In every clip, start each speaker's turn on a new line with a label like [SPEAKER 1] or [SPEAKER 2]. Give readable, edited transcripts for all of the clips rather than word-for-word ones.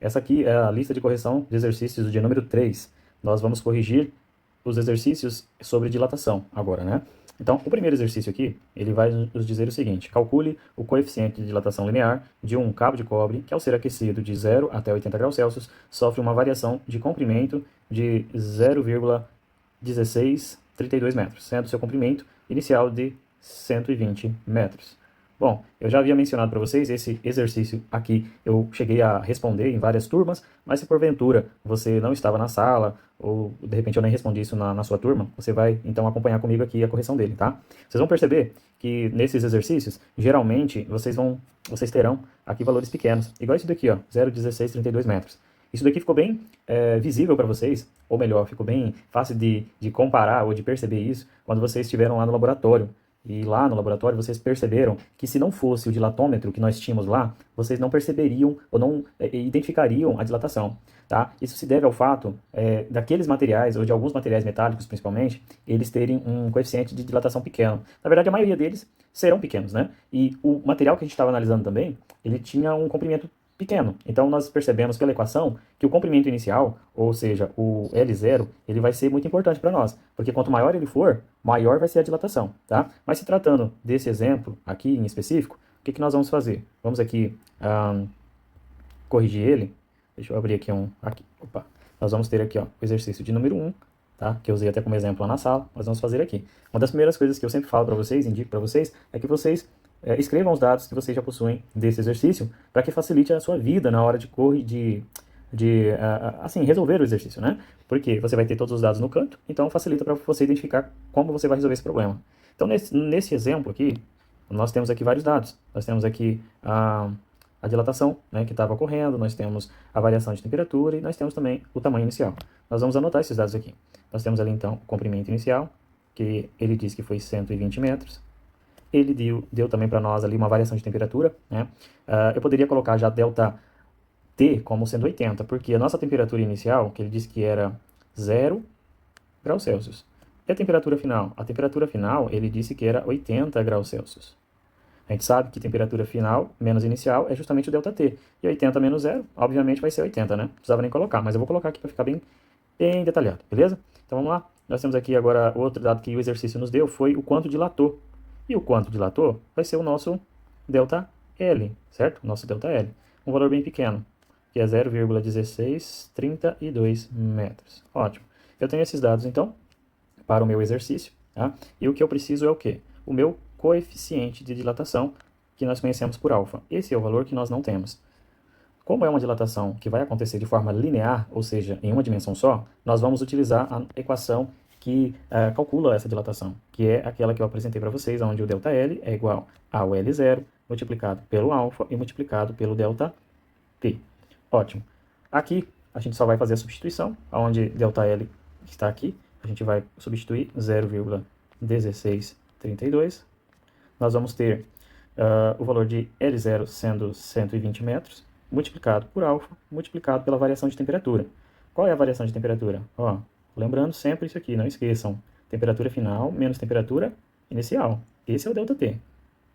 [SPEAKER 1] Essa aqui é a lista de correção de exercícios do dia número 3. Nós vamos corrigir os exercícios sobre dilatação agora, né? Então, o primeiro exercício aqui, ele vai nos dizer o seguinte: calcule o coeficiente de dilatação linear de um cabo de cobre que, ao ser aquecido de 0 até 80 graus Celsius, sofre uma variação de comprimento de 0,1632 metros, sendo seu comprimento inicial de 120 metros. Bom, eu já havia mencionado para vocês esse exercício aqui, eu cheguei a responder em várias turmas, mas se porventura você não estava na sala, ou de repente eu nem respondi isso na sua turma, você vai então acompanhar comigo aqui a correção dele, tá? Vocês vão perceber que nesses exercícios, geralmente, vocês terão aqui valores pequenos, igual esse daqui, ó, 0,1632 metros. Isso daqui ficou bem visível para vocês, ou melhor, ficou bem fácil de comparar ou de perceber isso quando vocês estiveram lá no laboratório. E lá no laboratório vocês perceberam que se não fosse o dilatômetro que nós tínhamos lá, vocês não perceberiam ou não identificariam a dilatação, tá? Isso se deve ao fato daqueles materiais, ou de alguns materiais metálicos principalmente, eles terem um coeficiente de dilatação pequeno. Na verdade, a maioria deles serão pequenos, né? E o material que a gente estava analisando também, ele tinha um comprimento pequeno. Então, nós percebemos pela equação que o comprimento inicial, ou seja, o L0, ele vai ser muito importante para nós, porque quanto maior ele for, maior vai ser a dilatação, tá? Mas se tratando desse exemplo aqui em específico, o que nós vamos fazer? Vamos aqui corrigir ele. Deixa eu abrir aqui Opa. Nós vamos ter aqui, ó, o exercício de número 1, tá? Que eu usei até como exemplo lá na sala. Nós vamos fazer aqui. Uma das primeiras coisas que eu sempre falo para vocês, indico para vocês, é que vocês escrevam os dados que vocês já possuem desse exercício para que facilite a sua vida na hora assim, resolver o exercício, né? Porque você vai ter todos os dados no canto, então facilita para você identificar como você vai resolver esse problema. Então, nesse exemplo aqui, nós temos aqui vários dados. Nós temos aqui a dilatação, né, que estava ocorrendo, nós temos a variação de temperatura e nós temos também o tamanho inicial. Nós vamos anotar esses dados aqui. Nós temos ali, então, o comprimento inicial, que ele diz que foi 120 metros. Ele deu também para nós ali uma variação de temperatura, né? Eu poderia colocar já delta T como sendo 80, porque a nossa temperatura inicial, que ele disse que era 0 graus Celsius. E a temperatura final? A temperatura final, ele disse que era 80 graus Celsius. A gente sabe que temperatura final menos inicial é justamente o ΔT. E 80 menos 0, obviamente, vai ser 80, né? Não precisava nem colocar, mas eu vou colocar aqui para ficar bem detalhado, beleza? Então vamos lá. Nós temos aqui agora outro dado que o exercício nos deu, foi o quanto dilatou. E o quanto dilatou vai ser o nosso ΔL, certo? O nosso ΔL. Um valor bem pequeno, que é 0,1632 metros. Ótimo. Eu tenho esses dados, então, para o meu exercício, tá? E o que eu preciso é o quê? O meu coeficiente de dilatação, que nós conhecemos por alfa. Esse é o valor que nós não temos. Como é uma dilatação que vai acontecer de forma linear, ou seja, em uma dimensão só, nós vamos utilizar a equação que calcula essa dilatação, que é aquela que eu apresentei para vocês, onde o ΔL é igual ao L0 multiplicado pelo alfa e multiplicado pelo ΔT. Ótimo. Aqui a gente só vai fazer a substituição, onde ΔL está aqui, a gente vai substituir 0,1632. Nós vamos ter o valor de L0 sendo 120 metros, multiplicado por alfa, multiplicado pela variação de temperatura. Qual é a variação de temperatura? Ó, lembrando sempre isso aqui, não esqueçam. Temperatura final menos temperatura inicial. Esse é o ΔT,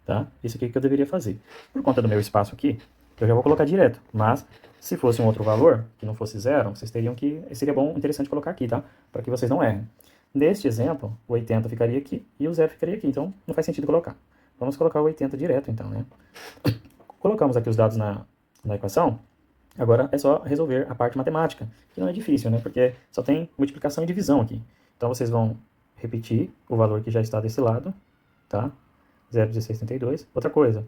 [SPEAKER 1] tá? Isso aqui que eu deveria fazer. Por conta do meu espaço aqui, eu já vou colocar direto. Mas, se fosse um outro valor, que não fosse zero, vocês teriam que... Seria bom, interessante colocar aqui, tá? Para que vocês não errem. Neste exemplo, o 80 ficaria aqui e o zero ficaria aqui. Então, não faz sentido colocar. Vamos colocar o 80 direto, então, né? Colocamos aqui os dados na equação. Agora é só resolver a parte matemática, que não é difícil, né? Porque só tem multiplicação e divisão aqui. Então, vocês vão repetir o valor que já está desse lado, tá? 0,1632. Outra coisa,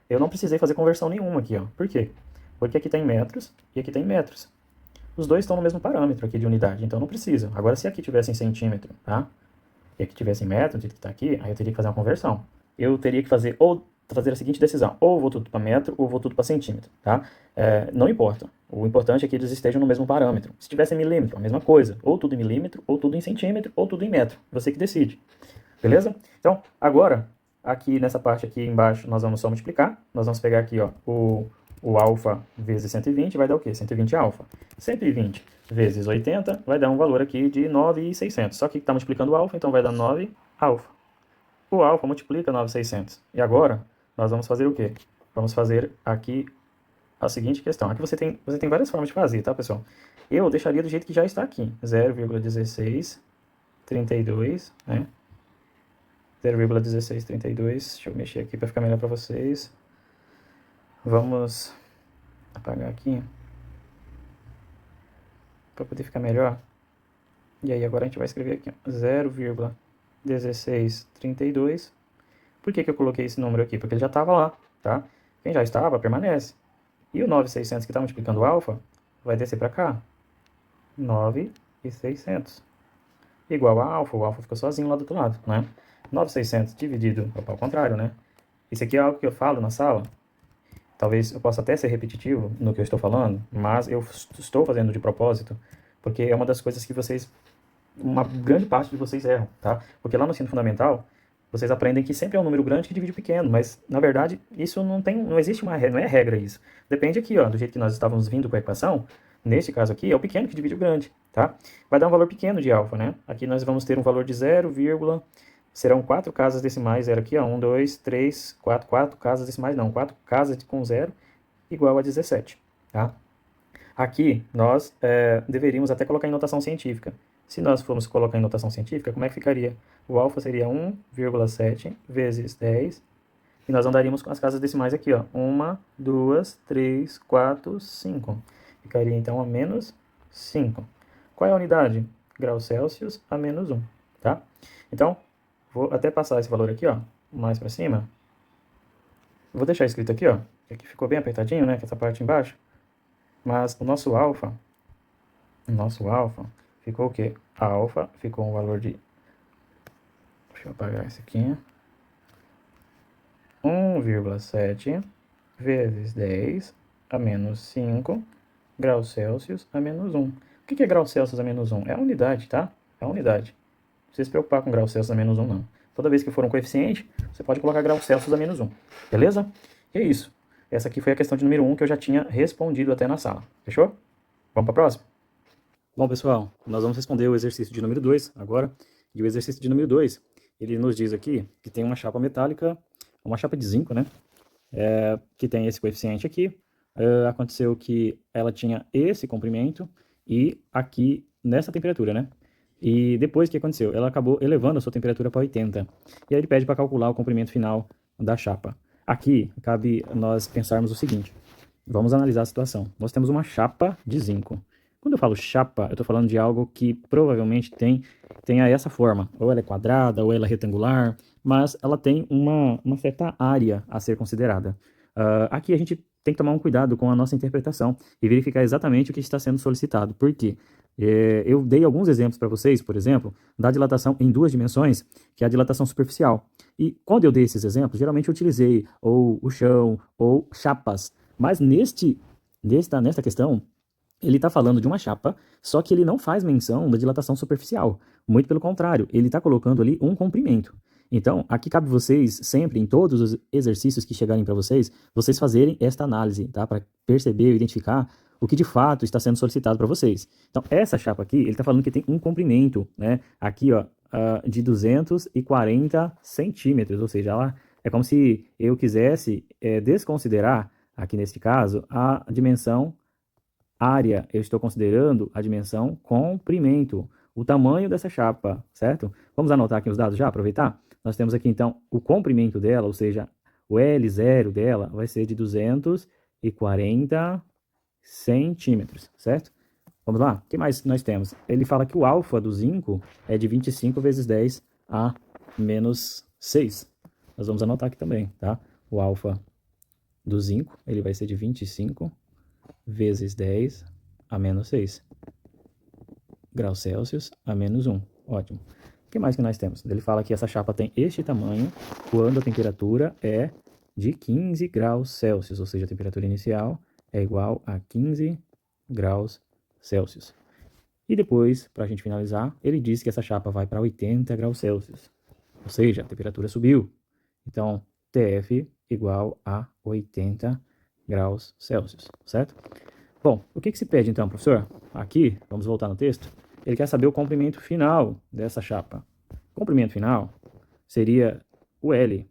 [SPEAKER 1] eu não precisei fazer conversão nenhuma aqui, ó. Por quê? Porque aqui tem metros e aqui tem metros. Os dois estão no mesmo parâmetro aqui de unidade, então não precisa. Agora, se aqui tivesse em centímetro, tá? E aqui tivesse em metro, do jeito que está aqui, aí eu teria que fazer uma conversão. Eu teria que fazer a seguinte decisão, ou vou tudo para metro, ou vou tudo para centímetro, tá? Não importa. O importante é que eles estejam no mesmo parâmetro. Se tivesse em milímetro, a mesma coisa. Ou tudo em milímetro, ou tudo em centímetro, ou tudo em metro. Você que decide. Beleza? Então, agora, aqui nessa parte aqui embaixo, nós vamos só multiplicar. Nós vamos pegar aqui, ó, o alfa vezes 120 vai dar o quê? 120 alfa. 120 vezes 80 vai dar um valor aqui de 9.600. Só que está multiplicando o alfa, então vai dar 9 alfa. O alfa multiplica 9.600. E agora, nós vamos fazer o quê? Vamos fazer aqui a seguinte questão. Aqui você tem várias formas de fazer, tá, pessoal? Eu deixaria do jeito que já está aqui, 0,1632, né? 0,1632. Deixa eu mexer aqui para ficar melhor para vocês. Vamos apagar aqui para poder ficar melhor. E aí agora a gente vai escrever aqui, 0,1632. Por que eu coloquei esse número aqui? Porque ele já estava lá, tá? Quem já estava, permanece. E o 9,600 que está multiplicando o alfa, vai descer para cá. 9,600. Igual a alfa, o alfa ficou sozinho lá do outro lado, né? 9,600 dividido, opa, ao contrário, né? Isso aqui é algo que eu falo na sala. Talvez eu possa até ser repetitivo no que eu estou falando, mas eu estou fazendo de propósito, porque é uma das coisas que uma grande parte de vocês erram, tá? Porque lá no ensino fundamental, vocês aprendem que sempre é um número grande que divide o pequeno, mas na verdade isso não existe não é regra isso. Depende aqui, ó, do jeito que nós estávamos vindo com a equação, nesse caso aqui é o pequeno que divide o grande, tá? Vai dar um valor pequeno de alfa, né? Aqui nós vamos ter um valor de 0, serão 4 casas decimais, 0 aqui, ó, 1, 2, 3, 4 casas decimais, não, 4 casas com 0 igual a 17, tá? Aqui nós deveríamos até colocar em notação científica. Se nós formos colocar em notação científica, como é que ficaria? O alfa seria 1,7 vezes 10, e nós andaríamos com as casas decimais aqui, ó, 1, 2, 3, 4, 5. Ficaria então a menos 5. Qual é a unidade? Graus Celsius a menos 1, tá? Então, vou até passar esse valor aqui, ó, mais para cima. Vou deixar escrito aqui, ó, que aqui ficou bem apertadinho, né, que essa parte embaixo. Mas o nosso alfa ficou o quê? A alfa ficou um valor de... Deixa eu apagar isso aqui. 1,7 vezes 10 a menos 5 graus Celsius a menos 1. O que é graus Celsius a menos 1? É a unidade, tá? É a unidade. Não precisa se preocupar com graus Celsius a menos 1, não. Toda vez que for um coeficiente, você pode colocar graus Celsius a menos 1. Beleza? E é isso. Essa aqui foi a questão de número 1 que eu já tinha respondido até na sala. Fechou? Vamos para a próxima? Bom, pessoal, nós vamos responder o exercício de número 2 agora. E o exercício de número 2, ele nos diz aqui que tem uma chapa metálica, uma chapa de zinco, né? Que tem esse coeficiente aqui. Aconteceu que ela tinha esse comprimento e aqui nessa temperatura, né? E depois o que aconteceu? Ela acabou elevando a sua temperatura para 80. E aí ele pede para calcular o comprimento final da chapa. Aqui cabe nós pensarmos o seguinte. Vamos analisar a situação. Nós temos uma chapa de zinco. Quando eu falo chapa, eu estou falando de algo que provavelmente tenha essa forma. Ou ela é quadrada, ou ela é retangular, mas ela tem uma certa área a ser considerada. Aqui a gente tem que tomar um cuidado com a nossa interpretação e verificar exatamente o que está sendo solicitado. Por quê? Eu dei alguns exemplos para vocês, por exemplo, da dilatação em 2 dimensões, que é a dilatação superficial. E quando eu dei esses exemplos, geralmente eu utilizei ou o chão ou chapas. Mas nesta questão, ele está falando de uma chapa, só que ele não faz menção da dilatação superficial. Muito pelo contrário, ele está colocando ali um comprimento. Então, aqui cabe vocês, sempre, em todos os exercícios que chegarem para vocês fazerem esta análise, tá? Para perceber e identificar o que de fato está sendo solicitado para vocês. Então, essa chapa aqui, ele está falando que tem um comprimento, né? Aqui, ó, de 240 centímetros, ou seja, ela é como se eu quisesse desconsiderar, aqui neste caso, a dimensão área. Eu estou considerando a dimensão comprimento, o tamanho dessa chapa, certo? Vamos anotar aqui os dados já, aproveitar? Nós temos aqui, então, o comprimento dela, ou seja, o L0 dela vai ser de 240 centímetros, certo? Vamos lá? O que mais nós temos? Ele fala que o alfa do zinco é de 25 vezes 10 a menos 6. Nós vamos anotar aqui também, tá? O alfa do zinco, ele vai ser de 25 vezes 10 a menos 6 graus Celsius a menos 1. Ótimo. O que mais que nós temos? Ele fala que essa chapa tem este tamanho quando a temperatura é de 15 graus Celsius, ou seja, a temperatura inicial é igual a 15 graus Celsius. E depois, para a gente finalizar, ele diz que essa chapa vai para 80 graus Celsius, ou seja, a temperatura subiu. Então, TF igual a 80 graus Celsius, certo? Bom, o que se pede então, professor? Aqui, vamos voltar no texto, ele quer saber o comprimento final dessa chapa. O comprimento final seria o L,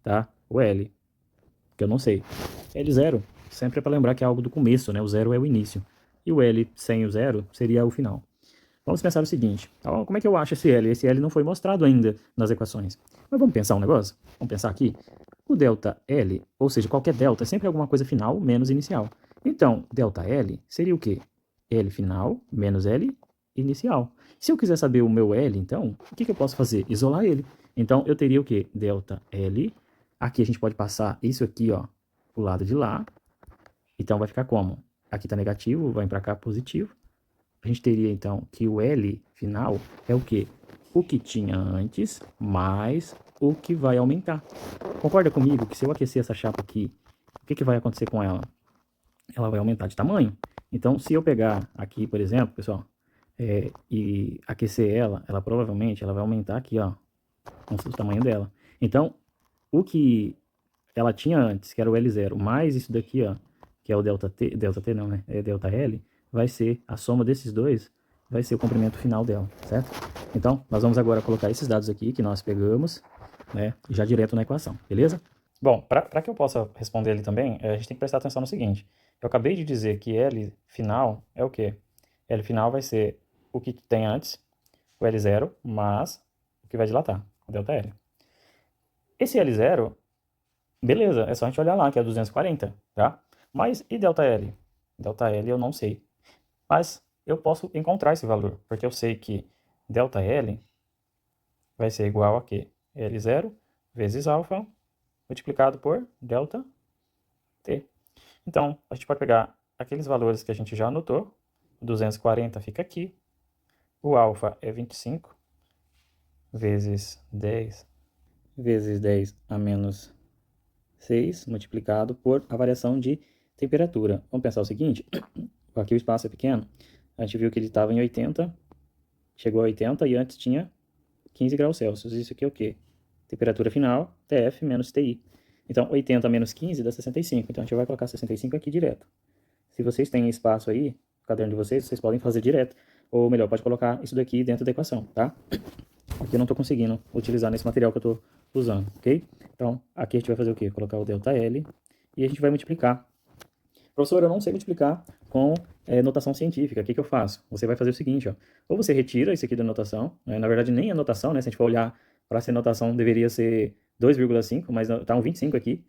[SPEAKER 1] tá? O L, que eu não sei. L0, sempre é para lembrar que é algo do começo, né? O zero é o início. E o L sem o zero seria o final. Vamos pensar o seguinte, então, como é que eu acho esse L? Esse L não foi mostrado ainda nas equações. Mas vamos pensar um negócio? Vamos pensar aqui. O delta L, ou seja, qualquer delta, é sempre alguma coisa final menos inicial. Então, delta L seria o quê? L final menos L inicial. Se eu quiser saber o meu L, então, o que eu posso fazer? Isolar ele. Então, eu teria o quê? Delta L. Aqui a gente pode passar isso aqui, ó, pro lado de lá. Então, vai ficar como? Aqui está negativo, vai para cá positivo. A gente teria, então, que o L final é o quê? O que tinha antes, mais o que vai aumentar. Concorda comigo que se eu aquecer essa chapa aqui, o que vai acontecer com ela? Ela vai aumentar de tamanho. Então, se eu pegar aqui, por exemplo, pessoal, e aquecer ela provavelmente ela vai aumentar aqui, ó, o tamanho dela. Então, o que ela tinha antes, que era o L0, mais isso daqui, ó, que é o delta T não, né? É delta L, vai ser a soma desses dois, vai ser o comprimento final dela, certo? Então, nós vamos agora colocar esses dados aqui que nós pegamos, né, já direto na equação, beleza? Bom, para que eu possa responder ele também, a gente tem que prestar atenção no seguinte. Eu acabei de dizer que L final é o quê? L final vai ser o que tem antes, o L0, mais o que vai dilatar, o ΔL. Esse L0, beleza, é só a gente olhar lá, que é 240, tá? Mas e ΔL? ΔL eu não sei. Mas eu posso encontrar esse valor, porque eu sei que ΔL vai ser igual a quê? L0 vezes alfa multiplicado por ΔT. Então, a gente pode pegar aqueles valores que a gente já anotou. 240 fica aqui. O alfa é 25 vezes 10 a menos 6 multiplicado por a variação de temperatura. Vamos pensar o seguinte, aqui o espaço é pequeno, a gente viu que ele estava em 80, chegou a 80 e antes tinha 15 graus Celsius. Isso aqui é o quê? Temperatura final, TF menos TI. Então, 80 menos 15 dá 65. Então, a gente vai colocar 65 aqui direto. Se vocês têm espaço aí, no caderno de vocês, vocês podem fazer direto. Ou melhor, pode colocar isso daqui dentro da equação, tá? Aqui eu não estou conseguindo utilizar nesse material que eu estou usando, ok? Então, aqui a gente vai fazer o quê? Colocar o ΔL e a gente vai multiplicar. Professor, eu não sei multiplicar com notação científica. O que eu faço? Você vai fazer o seguinte, ó. Ou você retira isso aqui da notação, né? Na verdade nem é notação, né? Se a gente for olhar para ser notação, deveria ser 2,5, mas tá um 25 aqui.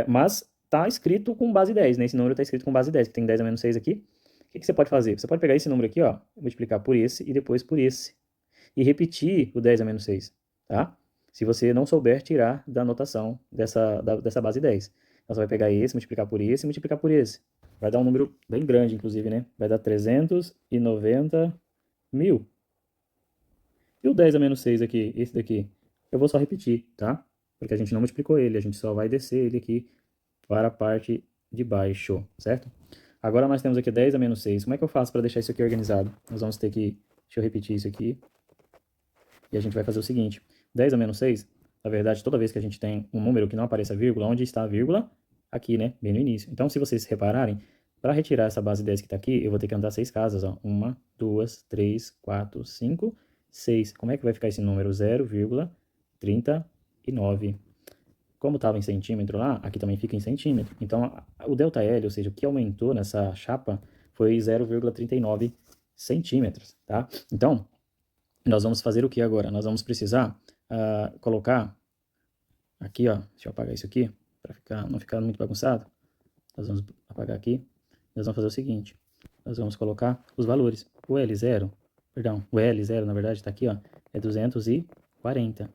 [SPEAKER 1] Mas tá escrito com base 10, né? Esse número tá escrito com base 10, que tem 10 a menos 6 aqui. O que você pode fazer? Você pode pegar esse número aqui, ó, multiplicar por esse e depois por esse. E repetir o 10 a menos 6, tá? Se você não souber tirar da notação dessa base 10. Então, você vai pegar esse, multiplicar por esse e multiplicar por esse. Vai dar um número bem grande, inclusive, né? Vai dar 390 mil. E o 10 a menos 6 aqui, esse daqui, eu vou só repetir, tá? Porque a gente não multiplicou ele, a gente só vai descer ele aqui para a parte de baixo, certo? Agora nós temos aqui 10 a menos 6. Como é que eu faço para deixar isso aqui organizado? Nós vamos ter que... Deixa eu repetir isso aqui. E a gente vai fazer o seguinte. 10 a menos 6, na verdade, toda vez que a gente tem um número que não apareça vírgula, onde está a vírgula? Aqui, né? Bem no início. Então, se vocês repararem, para retirar essa base 10 que está aqui, eu vou ter que andar 6 casas, ó. 1, 2, 3, 4, 5, 6. Como é que vai ficar esse número? 0,39. Como estava em centímetro lá, aqui também fica em centímetro. Então, o ΔL, ou seja, o que aumentou nessa chapa, foi 0,39 centímetros, tá? Então, nós vamos fazer o que agora? Nós vamos precisar colocar aqui, ó, deixa eu apagar isso aqui, para não ficar muito bagunçado. Nós vamos apagar aqui. Nós vamos fazer o seguinte, nós vamos colocar os valores. O L0, perdão, o L0, na verdade, está aqui, ó, é 240.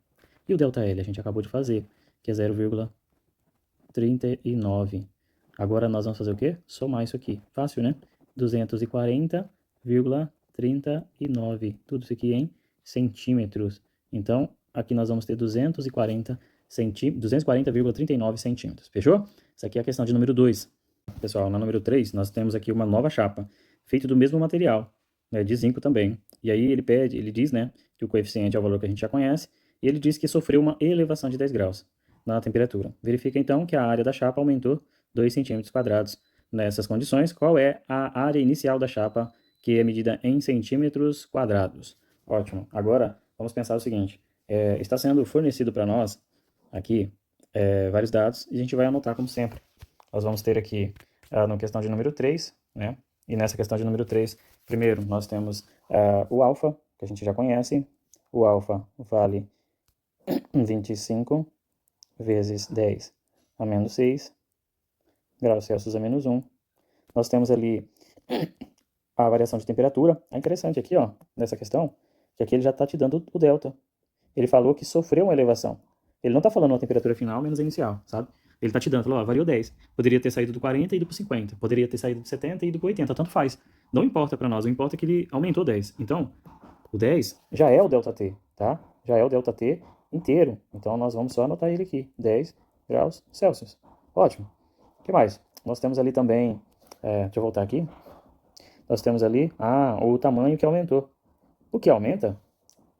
[SPEAKER 1] E o ΔL a gente acabou de fazer, que é 0,39. Agora nós vamos fazer o quê? Somar isso aqui. Fácil, né? 240,39. Tudo isso aqui em centímetros. Então, aqui nós vamos ter 240,39 centímetros. Fechou? Isso aqui é a questão de número 2. Pessoal, na número 3, nós temos aqui uma nova chapa, feita do mesmo material, né, de zinco também. E aí ele diz, né, que o coeficiente é o valor que a gente já conhece, e ele diz que sofreu uma elevação de 10 graus na temperatura. Verifica então que a área da chapa aumentou 2 centímetros quadrados. Nessas condições, qual é a área inicial da chapa, que é medida em centímetros quadrados? Ótimo. Agora, vamos pensar o seguinte. Está sendo fornecido para nós, aqui, vários dados, e a gente vai anotar como sempre. Nós vamos ter aqui na questão de número 3, né? E nessa questão de número 3, primeiro nós temos o alfa, que a gente já conhece. O alfa vale 25 vezes 10 a menos 6 graus Celsius a menos 1. Nós temos ali a variação de temperatura. É interessante aqui, ó, nessa questão, que aqui ele já está te dando o delta. Ele falou que sofreu uma elevação. Ele não está falando uma temperatura final menos a inicial, sabe? Ele está te dando, falou, ó, variou 10. Poderia ter saído do 40 e ido para 50. Poderia ter saído do 70 e ido para 80. Tanto faz. Não importa para nós. O importa é que ele aumentou 10. Então, o 10 já é o ΔT, tá? Já é o ΔT inteiro. Então, nós vamos só anotar ele aqui. 10 graus Celsius. Ótimo. O que mais? Nós temos ali também... deixa eu voltar aqui. Nós temos ali o tamanho que aumentou. O que aumenta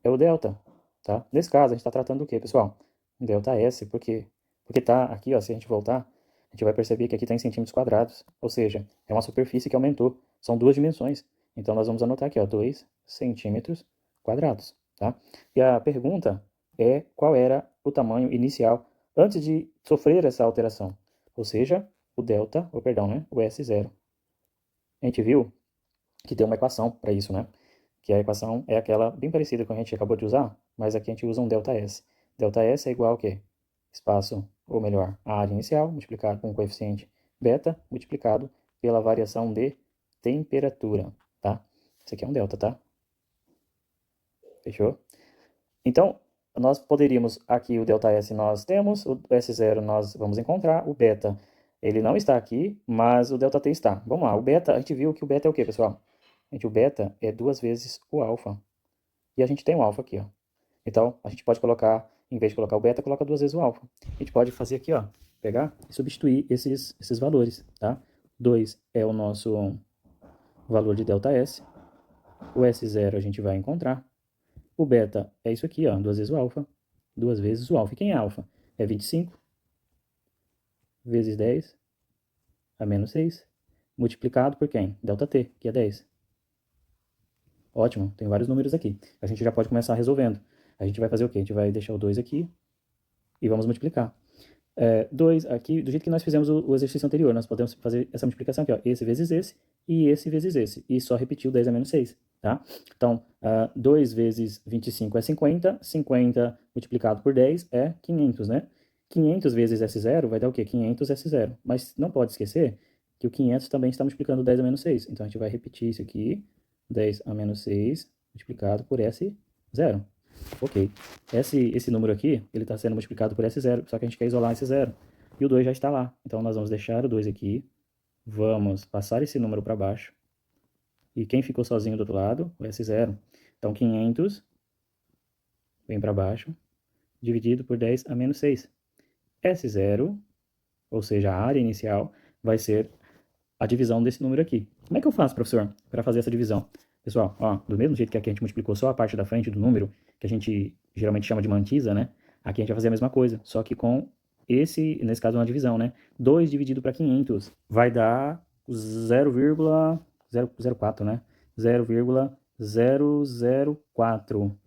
[SPEAKER 1] é o delta, tá? Nesse caso, a gente está tratando do quê, pessoal? Delta S, por quê? Porque tá aqui, ó, se a gente voltar, a gente vai perceber que aqui está em centímetros quadrados, ou seja, é uma superfície que aumentou. São duas dimensões. Então, nós vamos anotar aqui, ó, 2 centímetros quadrados, tá? E a pergunta é qual era o tamanho inicial antes de sofrer essa alteração, ou seja, o delta, ou perdão, né, o S0. A gente viu que tem uma equação para isso, né? Que a equação é aquela bem parecida com a gente acabou de usar, mas aqui a gente usa um ΔS. ΔS é igual ao quê? Espaço, ou melhor, a área inicial, multiplicado com o coeficiente beta, multiplicado pela variação de temperatura, tá? Isso aqui é um delta, tá? Fechou? Então, nós poderíamos, aqui o ΔS nós temos, o S0 nós vamos encontrar, o beta, ele não está aqui, mas o ΔT está. Vamos lá, o beta, a gente viu que o beta é o quê, pessoal? Gente, o beta é 2 vezes o alfa. E a gente tem o alfa aqui, ó. Então, a gente pode colocar, em vez de colocar o beta, coloca 2 vezes o alfa. A gente pode fazer aqui, ó, pegar e substituir esses valores, tá? 2 é o nosso valor de ΔS. O S0 a gente vai encontrar. O beta é isso aqui, ó, 2 vezes o alfa. 2 vezes o alfa. E quem é alfa? É 25 vezes 10 a menos 6, multiplicado por quem? ΔT, que é 10. Ótimo, tem vários números aqui. A gente já pode começar resolvendo. A gente vai fazer o quê? A gente vai deixar o 2 aqui e vamos multiplicar. 2 aqui, do jeito que nós fizemos o exercício anterior, nós podemos fazer essa multiplicação aqui, ó, esse vezes esse e esse vezes esse, e só repetir o 10 a menos 6, tá? Então, 2 vezes 25 é 50, 50 multiplicado por 10 é 500, né? 500 vezes S0 vai dar o quê? 500 S0, mas não pode esquecer que o 500 também está multiplicando 10 a menos 6, então a gente vai repetir isso aqui, 10 a menos 6 multiplicado por S0. Ok. Esse número aqui, ele está sendo multiplicado por S0, só que a gente quer isolar esse 0. E o 2 já está lá. Então, nós vamos deixar o 2 aqui. Vamos passar esse número para baixo. E quem ficou sozinho do outro lado? O S0. Então, 500 vem para baixo, dividido por 10 a menos 6. S0, ou seja, a área inicial, vai ser a divisão desse número aqui. Como é que eu faço, professor, para fazer essa divisão? Pessoal, ó, do mesmo jeito que aqui a gente multiplicou só a parte da frente do número, que a gente geralmente chama de mantisa, né? Aqui a gente vai fazer a mesma coisa, só que com nesse caso, uma divisão, né? 2 dividido para 500 vai dar 0,004, né? 0,004.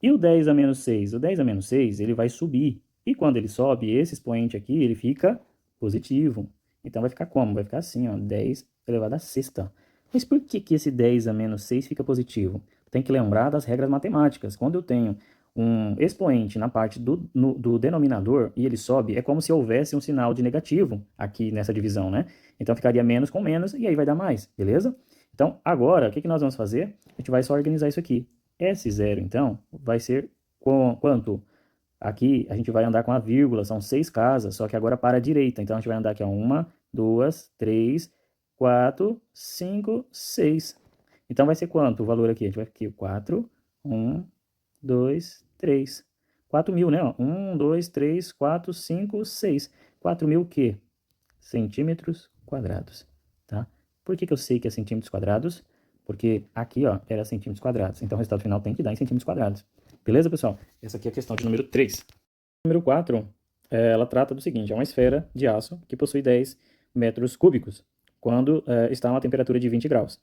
[SPEAKER 1] E o 10 a menos 6? O 10 a menos 6, ele vai subir. E quando ele sobe, esse expoente aqui, ele fica positivo. Então, vai ficar como? Vai ficar assim, ó, 10 elevado à sexta. Mas por que esse 10 a menos 6 fica positivo? Tem que lembrar das regras matemáticas. Quando eu tenho um expoente na parte do denominador e ele sobe, é como se houvesse um sinal de negativo aqui nessa divisão, né? Então, ficaria menos com menos e aí vai dar mais, beleza? Então, agora, o que nós vamos fazer? A gente vai só organizar isso aqui. S0, então, vai ser quanto? Aqui a gente vai andar com a vírgula, são 6 casas, só que agora para a direita. Então, a gente vai andar aqui, ó, 1, 2, 3, 4, 5, 6. Então, vai ser quanto o valor aqui? A gente vai aqui, 4, 1, 2, 3. 4.000, né? 1, 2, 3, 4, 5, 6. 4.000 o quê? Centímetros quadrados, tá? Por que eu sei que é centímetros quadrados? Porque aqui, ó, era centímetros quadrados. Então, o resultado final tem que dar em centímetros quadrados. Beleza, pessoal? Essa aqui é a questão de número 3. Número 4, ela trata do seguinte, é uma esfera de aço que possui 10 metros cúbicos, quando está a uma temperatura de 20 graus.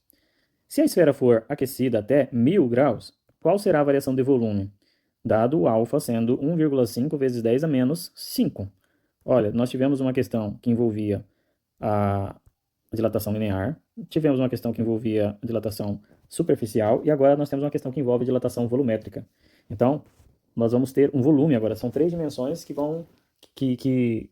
[SPEAKER 1] Se a esfera for aquecida até 1000 graus, qual será a variação de volume? Dado o alfa sendo 1,5 vezes 10 a menos 5. Olha, nós tivemos uma questão que envolvia dilatação linear, tivemos uma questão que envolvia dilatação superficial, e agora nós temos uma questão que envolve dilatação volumétrica. Então, nós vamos ter um volume agora, são 3 dimensões que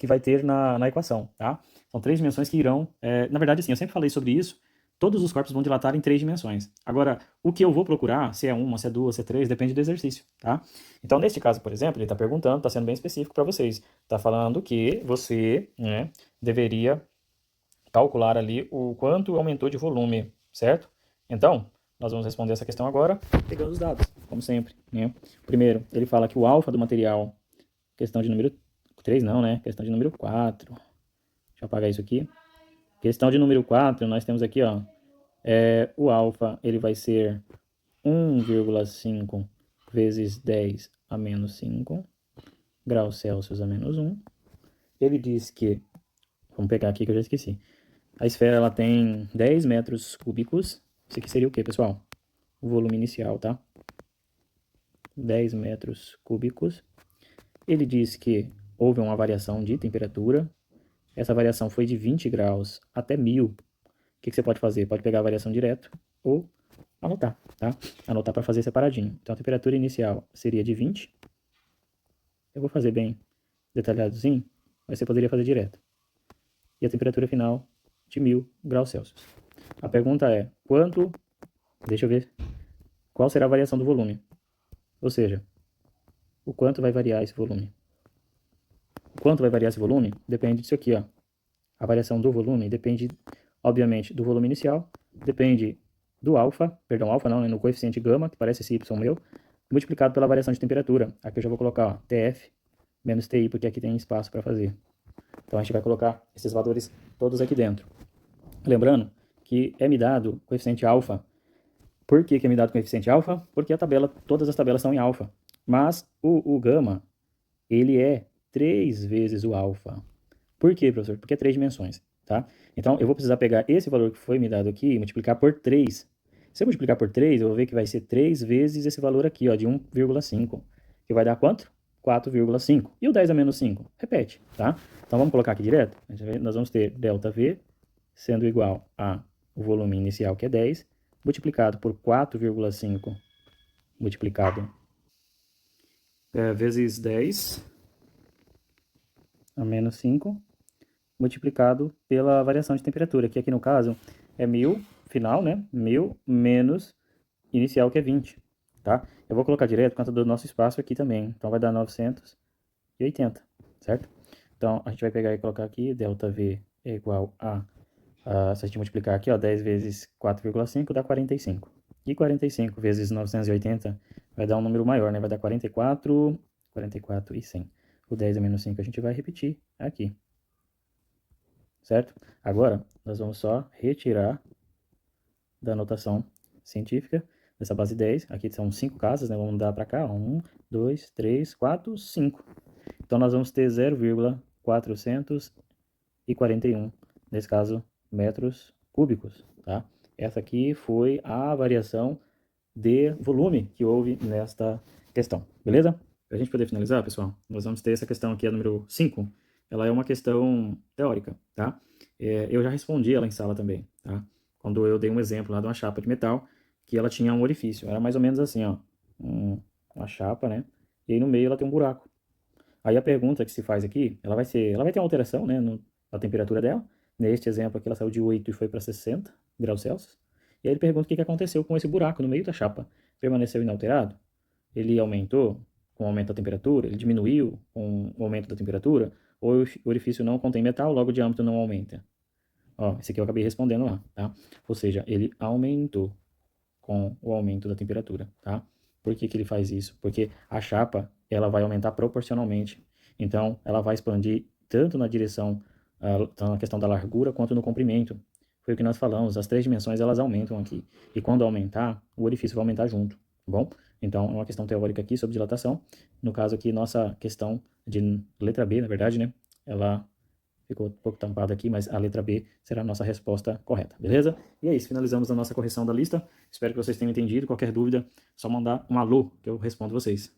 [SPEAKER 1] vai ter na equação, tá? São 3 dimensões que irão, na verdade, assim, eu sempre falei sobre isso, todos os corpos vão dilatar em 3 dimensões. Agora, o que eu vou procurar, se é uma, se é duas, se é três, depende do exercício, tá? Então, neste caso, por exemplo, ele está perguntando, está sendo bem específico para vocês, está falando que você, né, deveria calcular ali o quanto aumentou de volume, certo? Então, nós vamos responder essa questão agora, pegando os dados, como sempre, né? Primeiro, ele fala que o alfa do material, questão de número 3 não, né? Questão de número 4. Deixa eu apagar isso aqui. Questão de número 4, nós temos aqui, ó, o alfa, ele vai ser 1,5 vezes 10 a menos 5 graus Celsius a menos 1. Ele diz que, vamos pegar aqui que eu já esqueci, a esfera ela tem 10 metros cúbicos. Isso aqui seria o que, pessoal? O volume inicial, tá? 10 metros cúbicos. Ele diz que houve uma variação de temperatura. Essa variação foi de 20 graus até 1000. O que você pode fazer? Pode pegar a variação direto ou anotar, tá? Anotar para fazer separadinho. Então, a temperatura inicial seria de 20. Eu vou fazer bem detalhadozinho, mas você poderia fazer direto. E a temperatura final de 1000 graus Celsius. A pergunta é, deixa eu ver, qual será a variação do volume? Ou seja, o quanto vai variar esse volume? O quanto vai variar esse volume depende disso aqui, ó. A variação do volume depende, obviamente, do volume inicial, depende do alfa não, né, no coeficiente gama, que parece esse y meu, multiplicado pela variação de temperatura. Aqui eu já vou colocar, ó, TF menos TI, porque aqui tem espaço para fazer. Então a gente vai colocar esses valores todos aqui dentro. Lembrando que é me dado coeficiente alfa. Por que é me dado coeficiente alfa? Porque todas as tabelas são em alfa. Mas o gama, ele é 3 vezes o alfa. Por quê, professor? Porque é 3 dimensões, tá? Então, eu vou precisar pegar esse valor que foi me dado aqui e multiplicar por 3. Se eu multiplicar por 3, eu vou ver que vai ser 3 vezes esse valor aqui, ó, de 1,5. Que vai dar quanto? 4,5. E o 10 a menos 5? Repete, tá? Então, vamos colocar aqui direto? Nós vamos ter ΔV sendo igual a o volume inicial, que é 10, multiplicado por 4,5, multiplicado vezes 10 a menos 5, multiplicado pela variação de temperatura, que aqui no caso é 1000, final, né? 1000 menos inicial, que é 20, tá? Eu vou colocar direto por conta do nosso espaço aqui também, então vai dar 980, certo? Então, a gente vai pegar e colocar aqui, ΔV é igual a, se a gente multiplicar aqui, ó, 10 vezes 4,5 dá 45. E 45 vezes 980 vai dar um número maior, né? Vai dar 44 e 100. O 10 a menos 5 a gente vai repetir aqui, certo? Agora, nós vamos só retirar da notação científica dessa base 10. Aqui são 5 casas, né? Vamos dar para cá, 1, 2, 3, 4, 5. Então, nós vamos ter 0,441, nesse caso, metros cúbicos, tá? Essa aqui foi a variação de volume que houve nesta questão, beleza? Para a gente poder finalizar, pessoal, nós vamos ter essa questão aqui, a número 5. Ela é uma questão teórica, tá? Eu já respondi ela em sala também, tá? Quando eu dei um exemplo lá de uma chapa de metal, que ela tinha um orifício. Era mais ou menos assim, ó. Uma chapa, né? E aí no meio ela tem um buraco. Aí a pergunta que se faz aqui, ela vai ter uma alteração, né, na temperatura dela. Neste exemplo aqui ela saiu de 8 e foi para 60 graus Celsius. E aí ele pergunta o que aconteceu com esse buraco no meio da chapa. Permaneceu inalterado? Ele aumentou com o aumento da temperatura? Ele diminuiu com o aumento da temperatura? Ou o orifício não contém metal, logo o diâmetro não aumenta? Ó, esse aqui eu acabei respondendo lá, tá? Ou seja, ele aumentou com o aumento da temperatura, tá? Por que ele faz isso? Porque a chapa, ela vai aumentar proporcionalmente. Então, ela vai expandir tanto na direção, na questão da largura, quanto no comprimento. Foi o que nós falamos, as 3 dimensões, elas aumentam aqui. E quando aumentar, o orifício vai aumentar junto, tá bom? Então, é uma questão teórica aqui sobre dilatação. No caso aqui, nossa questão de letra B, na verdade, né? Ela ficou um pouco tampada aqui, mas a letra B será a nossa resposta correta, beleza? E é isso, finalizamos a nossa correção da lista. Espero que vocês tenham entendido. Qualquer dúvida, só mandar um alô que eu respondo vocês.